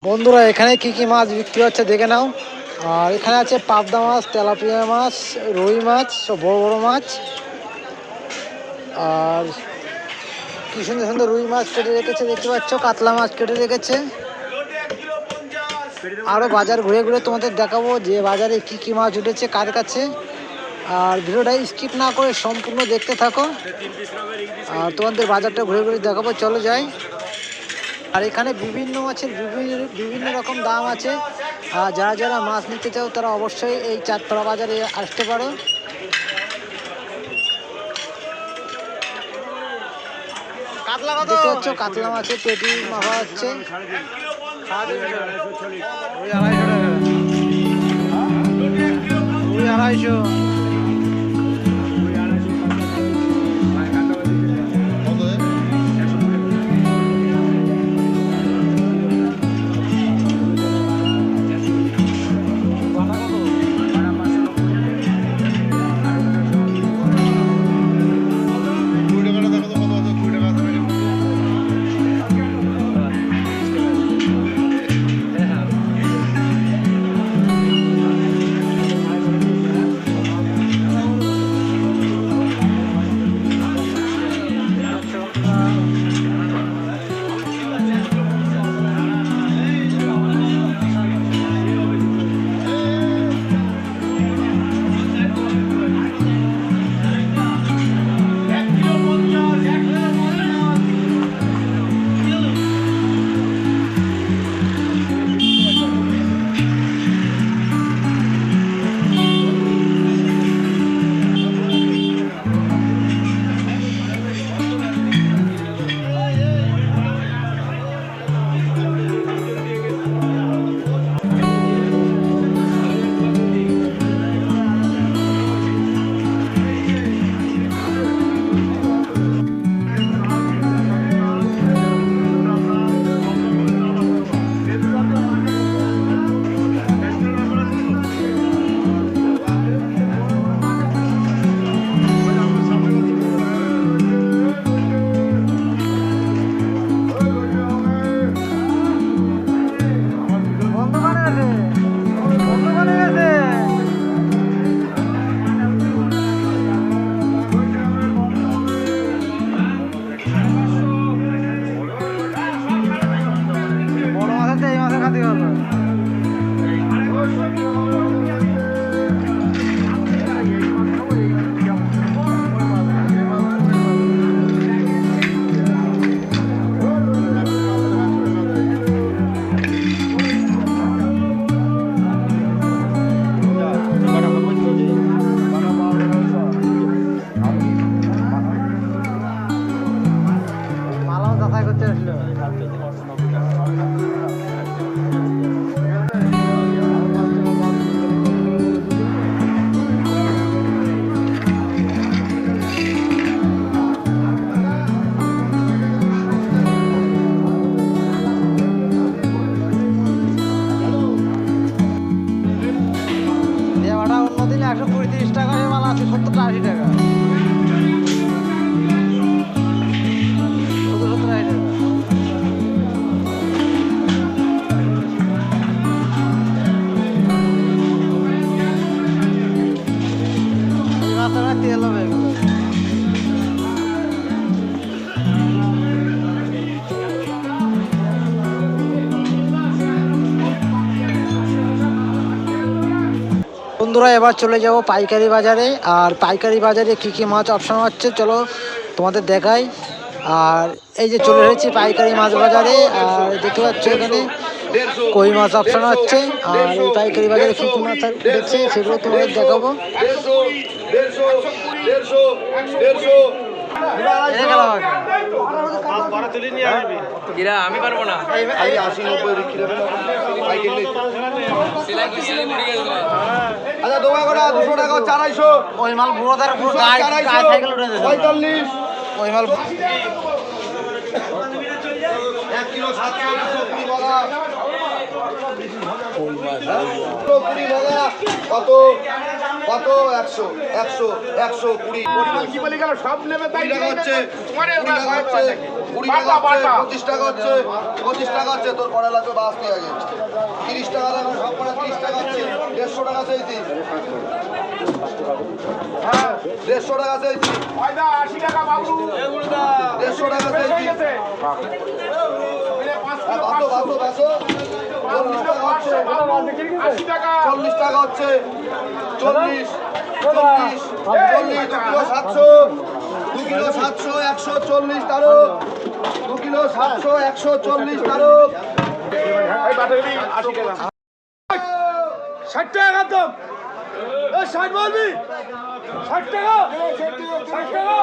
বন্ধুরা এখানে কি কি মাছ বিক্রি হচ্ছে দেখে নাও। আর এখানে আছে পাবদা মাছ, তেলাপিয়া মাছ, রুই মাছ, সব বড় বড় মাছ। আর কি সুন্দর সুন্দর রুই মাছ কেটে রেখেছে দেখতে পাচ্ছ, কাতলা মাছ কেটে রেখেছে। আরও বাজার ঘুরে ঘুরে তোমাদের দেখাবো যে বাজারে কি কি মাছ উঠেছে কার কাছে। আর ভিডিওটা স্কিপ না করে সম্পূর্ণ দেখতে থাকো। আর তোমাদের বাজারটা ঘুরে ঘুরে দেখাবো, চলো যাই। আর এখানে বিভিন্ন মাছের বিভিন্ন রকম দাম আছে। আর যারা যারা মাছ নিতে চাও তারা অবশ্যই এই চাঁদপাড়া বাজারে আসতে পারো। দেখতে পাচ্ছ কাতলা মাছের পেটি মাখা হচ্ছে। আড়াইশো। বন্ধুরা এবার চলে যাব পাইকারি বাজারে। আর পাইকারি বাজারে কি কি মাছ অপশন হচ্ছে চলো তোমাদের দেখাই। আর এই যে চলে এসেছি পাইকারি মাছ বাজারে। আর দেখতে পাচ্ছ এখানে কই মাছ অপশন হচ্ছে। আর এই পাইকারি বাজারে কি কি মাছ উঠেছে সেগুলো তোমাদের দেখাবো। আমি পারবো না। আচ্ছা দোয়া করা 200 টাকা 450 ওই মাল বুড়োদের সাইকেল উঠে দিয়েছে 45 ওই মাল 1 কিলো 7 কিলো 20 টাকা কত কত 100 100 100 20 কি বলি গেল সব নেবে তাই 20 টাকা হচ্ছে তোমার 20 টাকা হচ্ছে 20 টাকা হচ্ছে 25 টাকা হচ্ছে 25 টাকা হচ্ছে তোর পড়া লাগবে বাঁচতে আগে 30 টাকা লাগবে সব পড়া 30 টাকা হচ্ছে 150 টাকা চাইছি 150 টাকা চাইছি ফায়দা 80 টাকা বাবু 150 টাকা চাইছি বাসো বাসো বাসো 40 টাকা হচ্ছে 80 টাকা 40 টাকা হচ্ছে 40 40 40 kilo 700 2 kilo 700 140 Tarak 2 kilo 700 140 Tarak এই বাটারি 80 টাকা 60 টাকা দাম 60 বলবি 60 টাকা 60 টাকা 65 টাকা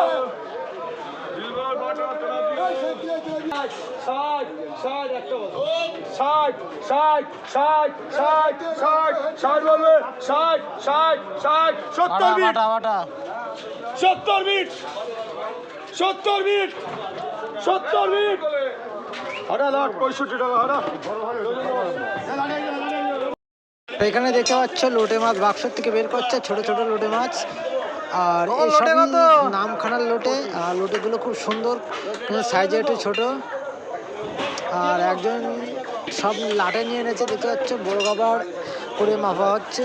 এখানে দেখতে পাচ্ছ লোটে মাছ বাক্স থেকে বের করছে, ছোট ছোট লোটে মাছ। আর এই সবই নামখানার লোটে, আর লোটেগুলো খুব সুন্দর, সাইজে একটু ছোট। আর একজন সব লাটে নিয়ে এনেছে, দেখতে পাচ্ছ বড় গাবার করে মাপা হচ্ছে।